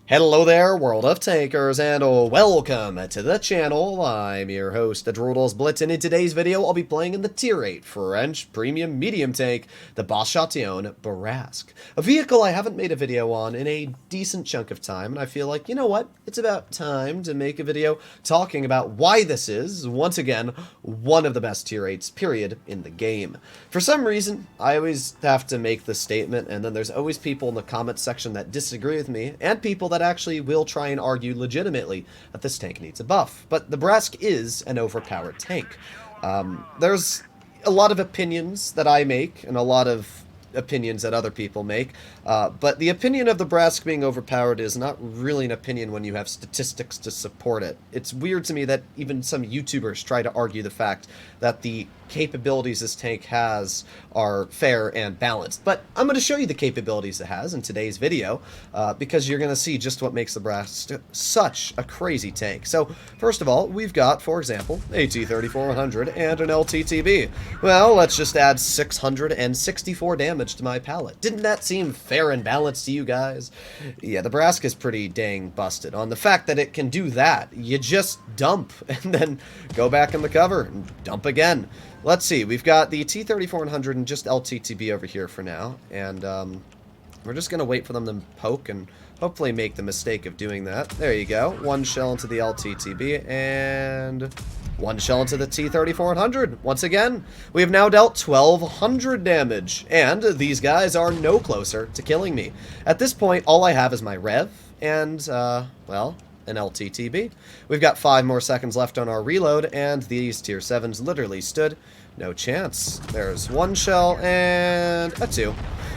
Hello there, World of Tankers, and welcome to the channel. I'm your host, the World of Blitz, and in today's video, I'll be playing in the Tier 8 French Premium Medium Tank, the B-C Bourasque. A vehicle I haven't made a video on in a decent chunk of time, and I feel like, you know what, it's about time to make a video talking about why this is, once again, one of the best Tier 8s, period, in the game. For some reason, I always have to make this statement, and then there's always people in the comments section that disagree with me, and people that actually will try and argue legitimately that this tank needs a buff. But the Bourasque is an overpowered tank. There's a lot of opinions that I make, and a lot of opinions that other people make, but the opinion of the Bourasque being overpowered is not really an opinion when you have statistics to support it. It's weird to me that even some YouTubers try to argue the fact that the capabilities this tank has are fair and balanced. But I'm going to show you the capabilities it has in today's video, because you're going to see just what makes the Bourasque such a crazy tank. So, first of all, we've got, for example, a T-34-100 and an LTTB. Well, let's just add 664 damage to my pallet. Didn't that seem fair and balanced to you guys? Yeah, the Bourasque is pretty dang busted. On the fact that it can do that, you just dump and then go back in the cover and dump again. Let's see, we've got the T-34-100 and just LTTB over here for now, and we're just going to wait for them to poke and hopefully make the mistake of doing that. There you go, one shell into the LTTB, and one shell into the T-34-100. Once again, we have now dealt 1,200 damage, and these guys are no closer to killing me. At this point, all I have is my Rev, and, well, an LTTB. We've got 5 more seconds left on our reload, and these tier 7s literally stood no chance. There's one shell and a 2.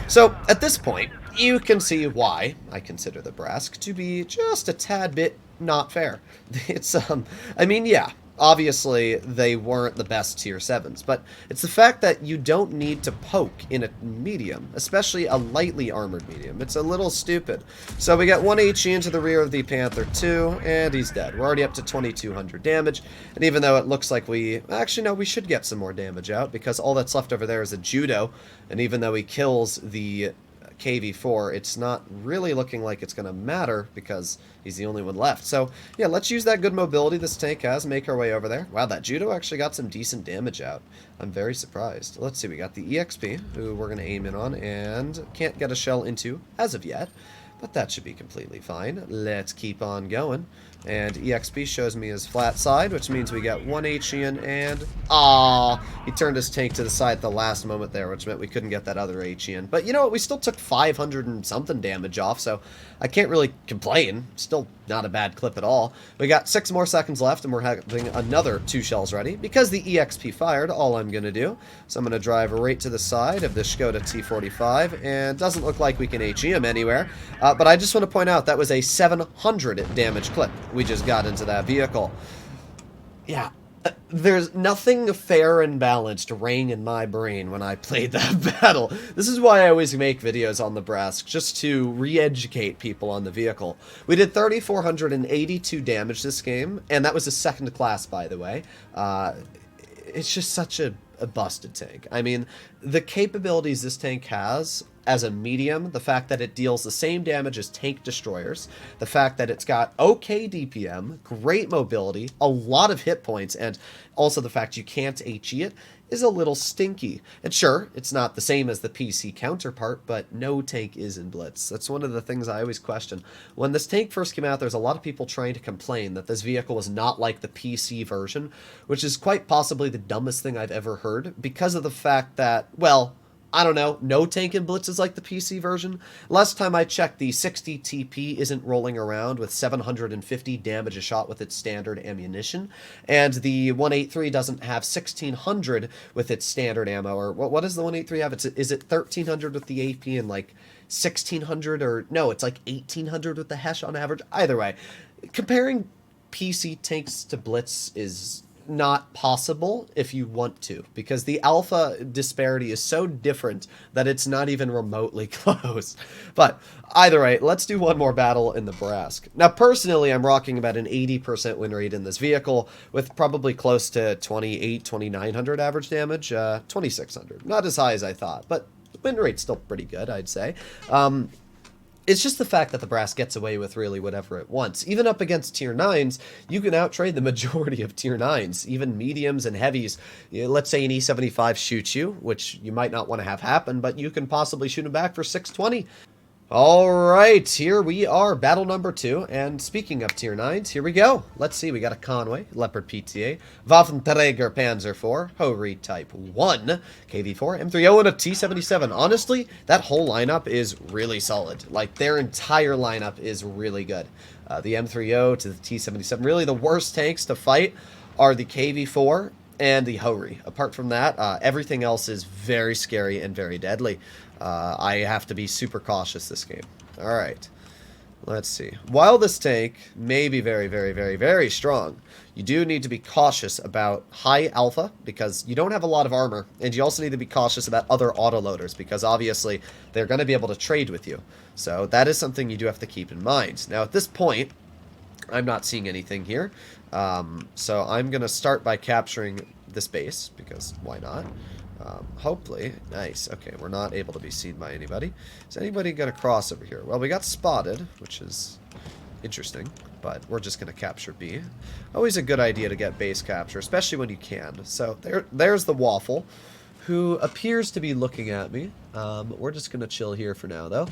So, at this point, you can see why I consider the Bourasque to be just a tad bit not fair. It's, I mean, yeah, obviously they weren't the best tier 7s, but it's the fact that you don't need to poke in a medium, especially a lightly armored medium. It's a little stupid. So we got 1 HE into the rear of the Panther 2, and he's dead. We're already up to 2,200 damage, and even though it looks like actually no, we should get some more damage out, because all that's left over there is a Judo, and even though he kills the KV4, it's not really looking like it's going to matter because he's the only one left. So, yeah, let's use that good mobility this tank has, make our way over there. Wow, that Judo actually got some decent damage out. I'm very surprised. Let's see, we got the EXP, who we're going to aim in on, and can't get a shell into as of yet, but that should be completely fine. Let's keep on going. And EXP shows me his flat side, which means we got 1 HE in, and he turned his tank to the side at the last moment there, which meant we couldn't get that other HE in. But you know what, we still took 500 and something damage off, so I can't really complain. Still not a bad clip at all. We got 6 more seconds left, and we're having another 2 shells ready. Because the EXP fired, all I'm going to do, so I'm going to drive right to the side of the Skoda T45, and doesn't look like we can HE him anywhere. But I just want to point out that was a 700 damage clip we just got into that vehicle. Yeah, there's nothing fair and balanced rang in my brain when I played that battle. This is why I always make videos on the Bourasque, just to re-educate people on the vehicle. We did 3,482 damage this game, and that was a second class, by the way. It's just such a busted tank. I mean, the capabilities this tank has as a medium, the fact that it deals the same damage as tank destroyers, the fact that it's got okay DPM, great mobility, a lot of hit points, and also the fact you can't HE it is a little stinky. And sure, it's not the same as the PC counterpart, but no tank is in Blitz. That's one of the things I always question. When this tank first came out, there's a lot of people trying to complain that this vehicle was not like the PC version, which is quite possibly the dumbest thing I've ever heard, because of the fact that, well, I don't know, no tank in Blitz is like the PC version. Last time I checked, the 60 TP isn't rolling around with 750 damage a shot with its standard ammunition, and the 183 doesn't have 1600 with its standard ammo, or what does the 183 have? Is it 1300 with the AP and like 1600, or no, it's like 1800 with the Hesh on average? Either way, comparing PC tanks to Blitz is not possible if you want to, because the alpha disparity is so different that it's not even remotely close. But either way, let's do one more battle in the Bourasque. Now, personally, I'm rocking about an 80% win rate in this vehicle, with probably close to 2,900 average damage, 2,600. Not as high as I thought, but the win rate's still pretty good, I'd say. It's just the fact that the Bourasque gets away with really whatever it wants. Even up against tier 9s, you can outtrade the majority of tier 9s, even mediums and heavies. Let's say an E75 shoots you, which you might not want to have happen, but you can possibly shoot him back for 620. Alright, here we are, battle number 2, and speaking of tier 9s, here we go. Let's see, we got a Conway, Leopard PTA, Waffenträger Panzer IV, Hori Type 1, KV4, M30, and a T77. Honestly, that whole lineup is really solid. Like, their entire lineup is really good. The M30 to the T77, really the worst tanks to fight are the KV4 and the Hori. Apart from that, everything else is very scary and very deadly. I have to be super cautious this game. Alright, let's see. While this tank may be very, very, very, very strong, you do need to be cautious about high alpha, because you don't have a lot of armor, and you also need to be cautious about other autoloaders, because obviously they're going to be able to trade with you. So that is something you do have to keep in mind. Now at this point, I'm not seeing anything here, so I'm going to start by capturing this base, because why not? Hopefully. Nice. Okay, we're not able to be seen by anybody. Is anybody going to cross over here? Well, we got spotted, which is interesting, but we're just going to capture B. Always a good idea to get base capture, especially when you can. So there's the Waffle, who appears to be looking at me. We're just going to chill here for now, though,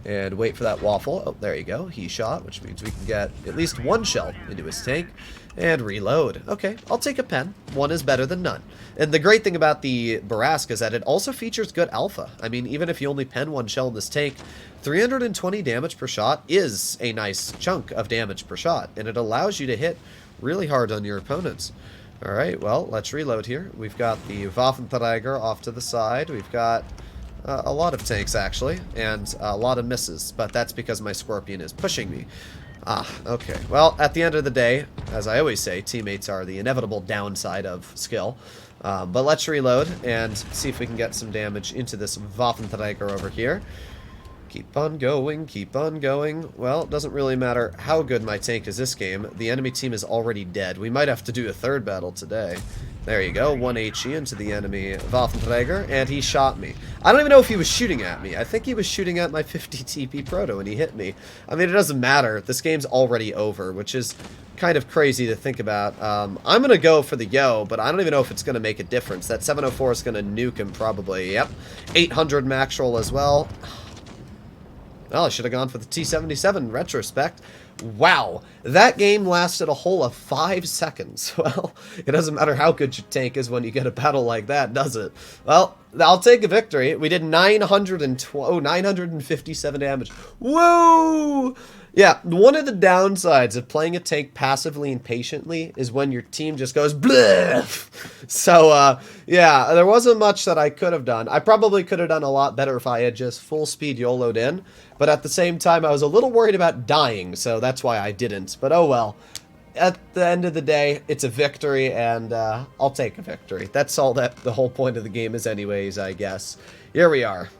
and wait for that Waffle. Oh, there you go. He shot, which means we can get at least one shell into his tank. And reload. Okay, I'll take a pen. One is better than none. And the great thing about the Bourasque is that it also features good alpha. I mean, even if you only pen one shell in this tank, 320 damage per shot is a nice chunk of damage per shot. And it allows you to hit really hard on your opponents. Alright, well, let's reload here. We've got the Waffenträger off to the side. We've got a lot of tanks, actually, and a lot of misses. But that's because my Scorpion is pushing me. Ah, okay. Well, at the end of the day, as I always say, teammates are the inevitable downside of skill. But let's reload and see if we can get some damage into this Waffenträger over here. Keep on going, keep on going. Well, it doesn't really matter how good my tank is this game. The enemy team is already dead. We might have to do a third battle today. There you go, 1 HE into the enemy Waffenträger, and he shot me. I don't even know if he was shooting at me. I think he was shooting at my 50 TP Proto, and he hit me. I mean, it doesn't matter. This game's already over, which is kind of crazy to think about. I'm going to go for the Yo, but I don't even know if it's going to make a difference. That 704 is going to nuke him probably. Yep, 800 max roll as well. Well, I should have gone for the T77 in retrospect. Wow, that game lasted a whole of 5 seconds. Well, it doesn't matter how good your tank is when you get a battle like that, does it? Well, I'll take a victory. We did 957 damage. Whoa! Yeah, one of the downsides of playing a tank passively and patiently is when your team just goes bliff. So, yeah, there wasn't much that I could have done. I probably could have done a lot better if I had just full speed YOLO'd in. But at the same time, I was a little worried about dying, so that's why I didn't. But oh well. At the end of the day, it's a victory, and I'll take a victory. That's all that the whole point of the game is anyways, I guess. Here we are.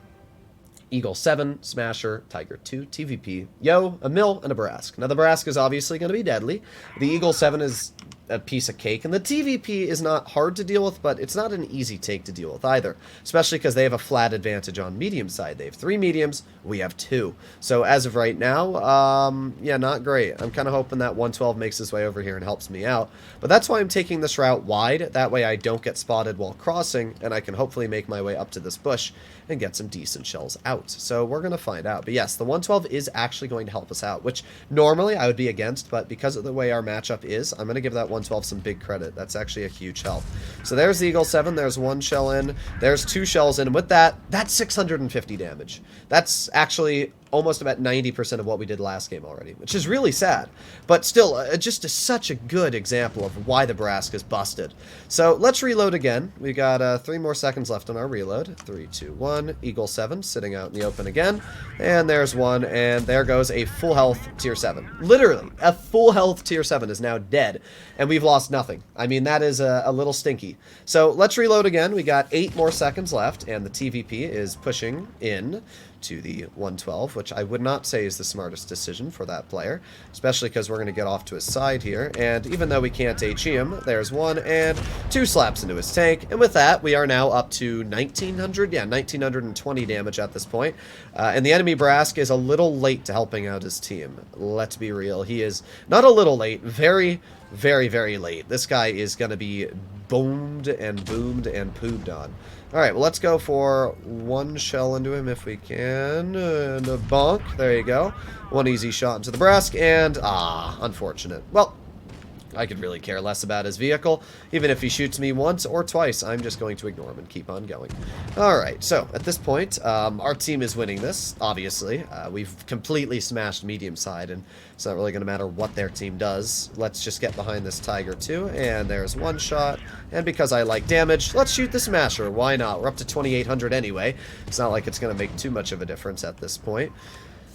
Eagle 7, Smasher, Tiger 2, TVP, Yo, a Mill, and a Bourasque. Now, the Bourasque is obviously going to be deadly. The Eagle 7 is a piece of cake, and the TVP is not hard to deal with, but it's not an easy take to deal with either, especially because they have a flat advantage on medium side. They have 3 mediums, we have 2. So as of right now, yeah, not great. I'm kind of hoping that 112 makes his way over here and helps me out, but that's why I'm taking this route wide. That way I don't get spotted while crossing, and I can hopefully make my way up to this bush and get some decent shells out. So we're going to find out. But yes, the 112 is actually going to help us out, which normally I would be against, but because of the way our matchup is, I'm going to give that 112 some big credit. That's actually a huge help. So there's the Eagle 7. There's 1 shell in. There's 2 shells in. And with that, that's 650 damage. That's actually almost about 90% of what we did last game already, which is really sad. But still, just such a good example of why the Bourasque is busted. So let's reload again. We got 3 more seconds left on our reload. 3, 2, 1. Eagle 7 sitting out in the open again. And there's 1, and there goes a full health tier 7. Literally, a full health tier 7 is now dead, and we've lost nothing. I mean, that is a little stinky. So let's reload again. We got 8 more seconds left, and the TVP is pushing in to the 112, which I would not say is the smartest decision for that player, especially because we're going to get off to his side here, and even though we can't HE him, there's 1 and 2 slaps into his tank, and with that, we are now up to 1900, yeah, 1920 damage at this point, and the enemy Bourasque is a little late to helping out his team. Let's be real, he is not a little late, very, very, very late. This guy is going to be boomed and pooped on. Alright, well, let's go for 1 shell into him if we can. And a bonk. There you go. 1 easy shot into the Bourasque, and unfortunate. Well, I could really care less about his vehicle. Even if he shoots me once or twice, I'm just going to ignore him and keep on going. Alright, so at this point, our team is winning this, obviously. We've completely smashed medium side, and it's not really going to matter what their team does. Let's just get behind this Tiger too, and there's 1 shot. And because I like damage, let's shoot the Smasher. Why not? We're up to 2,800 anyway. It's not like it's going to make too much of a difference at this point.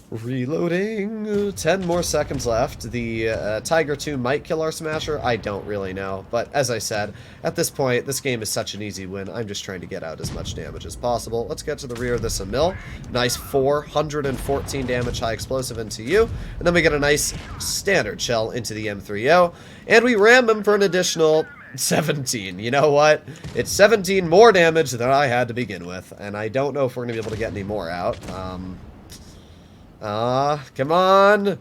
Reloading. 10 more seconds left. The Tiger 2 might kill our Smasher. I don't really know. But as I said, at this point, this game is such an easy win. I'm just trying to get out as much damage as possible. Let's get to the rear of this Emil. Nice 414 damage high explosive into you. And then we get a nice standard shell into the M30. And we ram him for an additional 17. You know what? It's 17 more damage than I had to begin with. And I don't know if we're going to be able to get any more out. Come on.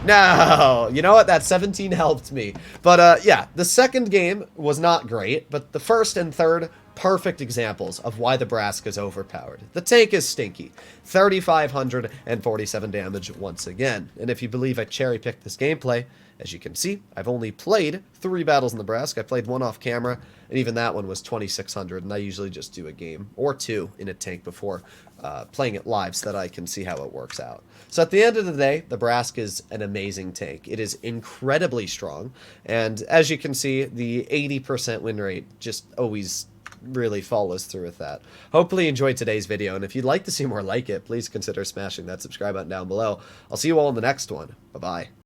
No. You know what? That 17 helped me. But, yeah, the second game was not great, but the first and third, perfect examples of why the Bourasque is overpowered. The tank is stinky. 3,547 damage once again. And if you believe I cherry-picked this gameplay, as you can see, I've only played 3 battles in the Bourasque. I played 1 off camera, and even that one was 2,600, and I usually just do a game or 2 in a tank before playing it live so that I can see how it works out. So at the end of the day, the Bourasque is an amazing tank. It is incredibly strong, and as you can see, the 80% win rate just always really follows through with that. Hopefully you enjoyed today's video, and if you'd like to see more like it, please consider smashing that subscribe button down below. I'll see you all in the next one. Bye-bye.